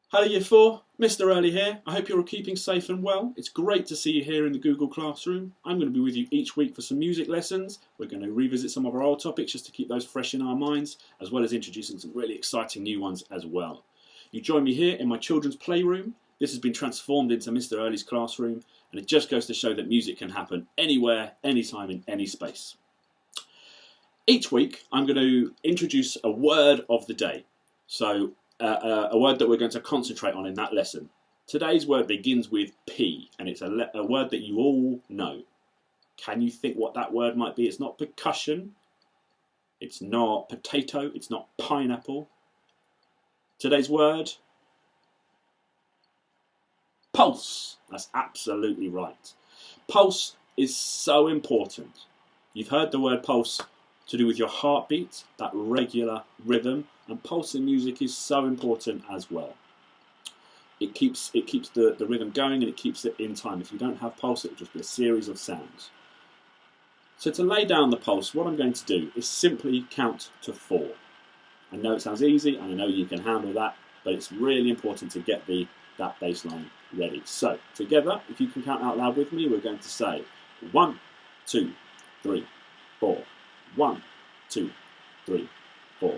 Hello Year 4, Mr. Early here. I hope you're all keeping safe and well. It's great to see you here in the Google Classroom. I'm going to be with you each week for some music lessons. We're going to revisit some of our old topics just to keep those fresh in our minds, as well as introducing some really exciting new ones as well. You join me here in my children's playroom. This has been transformed into Mr. Early's classroom, and it just goes to show that music can happen anywhere, anytime, in any space. Each week, I'm going to introduce a word of the day. So, a word that we're going to concentrate on in that lesson. Today's word begins with P, and it's a word that you all know. Can you think what that word might be? It's not percussion, it's not potato, it's not pineapple. Today's word, pulse. That's absolutely right. Pulse is so important. You've heard the word pulse to do with your heartbeat, that regular rhythm, and pulse in music is so important as well. It keeps the rhythm going and it keeps it in time. If you don't have pulse, it will just be a series of sounds. So to lay down the pulse, what I'm going to do is simply count to 4. I know it sounds easy and I know you can handle that, but it's really important to get that baseline ready. So together, if you can count out loud with me, we're going to say 1, 2, 3, 4. 1, 2, 3, 4.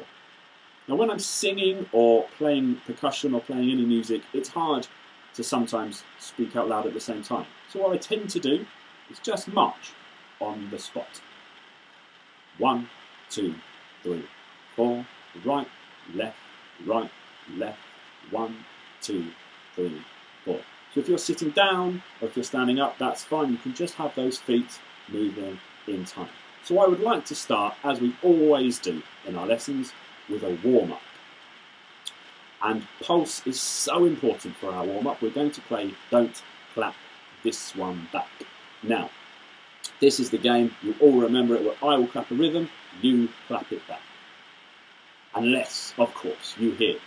Now when I'm singing or playing percussion or playing any music, it's hard to sometimes speak out loud at the same time. So what I tend to do is just march on the spot. 1, 2, 3, 4. Right, left, 1, 2, 3, 4. So if you're sitting down or if you're standing up, that's fine. You can just have those feet moving in time. So I would like to start, as we always do in our lessons, with a warm-up. And pulse is so important for our warm-up. We're going to play Don't Clap This One Back. Now, this is the game, you all remember it, where I will clap a rhythm, you clap it back. Unless, of course, you hear,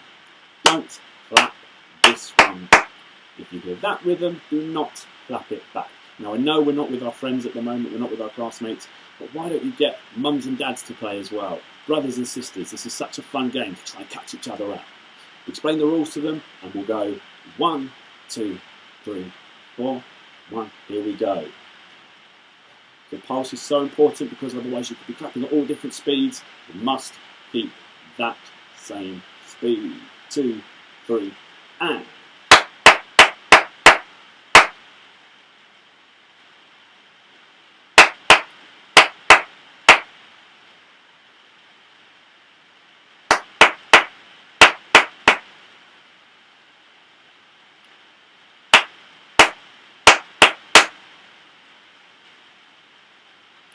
don't clap this one back. If you hear that rhythm, do not clap it back. Now, I know we're not with our friends at the moment, we're not with our classmates, but why don't you get mums and dads to play as well? Brothers and sisters, this is such a fun game to try and catch each other out. Explain the rules to them and we'll go 1, 2, 3, 4, 1, here we go. The pulse is so important because otherwise you could be clapping at all different speeds. You must keep that same speed. 2, 3, and...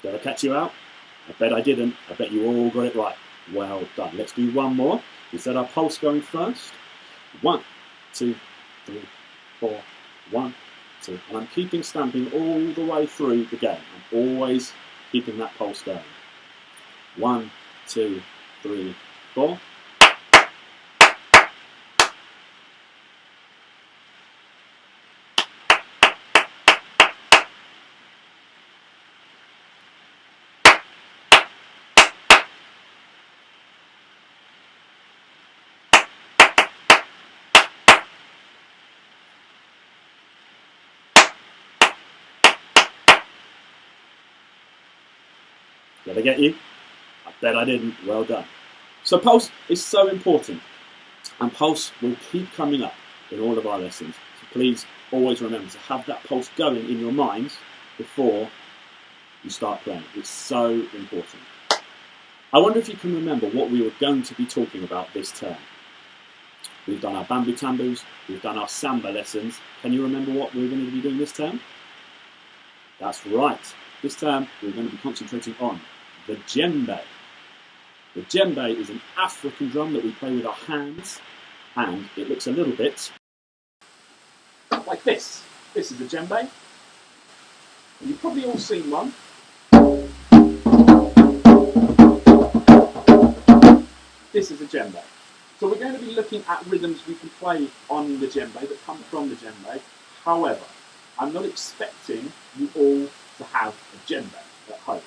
Did I catch you out? I bet I didn't. I bet you all got it right. Well done. Let's do one more. We set our pulse going first. 1, 2, 3, 4. 1, 2. And I'm keeping stamping all the way through the game. I'm always keeping that pulse going. 1, 2, 3, 4. Did I get you? I bet I didn't. Well done. So pulse is so important, and pulse will keep coming up in all of our lessons. So please always remember to have that pulse going in your minds before you start playing. It's so important. I wonder if you can remember what we were going to be talking about this term. We've done our bamboo tambus, we've done our samba lessons. Can you remember what we're going to be doing this term? That's right. This term we're going to be concentrating on the djembe. The djembe is an African drum that we play with our hands, and it looks a little bit like this. This is a djembe. You've probably all seen one. This is a djembe. So we're going to be looking at rhythms we can play on the djembe that come from the djembe. However, I'm not expecting you all to have a djembe at home,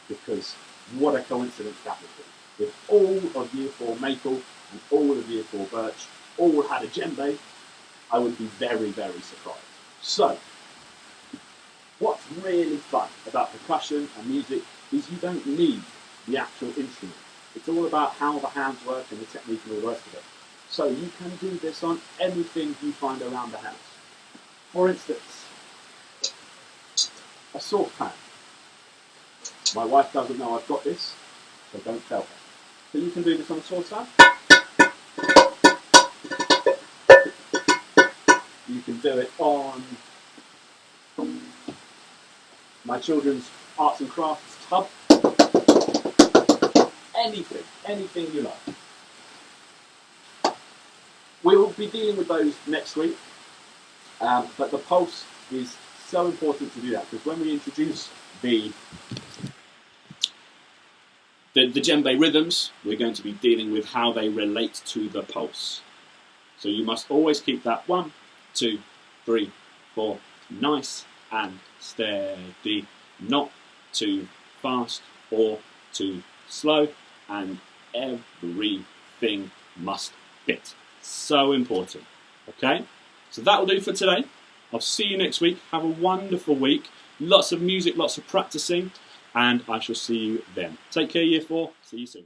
because what a coincidence that would be. If all of Year 4 Maple and all of Year 4 Birch all had a djembe, I would be very, very surprised. So, what's really fun about percussion and music is you don't need the actual instrument. It's all about how the hands work and the technique and all the rest of it. So you can do this on anything you find around the house. For instance, a saucepan. My wife doesn't know I've got this, so don't tell her. So you can do this on a saucepan. You can do it on my children's arts and crafts tub. Anything you like. We will be dealing with those next week, but the pulse is so important to do that, because when we introduce the djembe rhythms, we're going to be dealing with how they relate to the pulse. So you must always keep that 1, 2, 3, 4 nice and steady, not too fast or too slow, and everything must fit. So important. Okay? So that will do for today. I'll see you next week. Have a wonderful week. Lots of music, lots of practicing, and I shall see you then. Take care, Year 4. See you soon.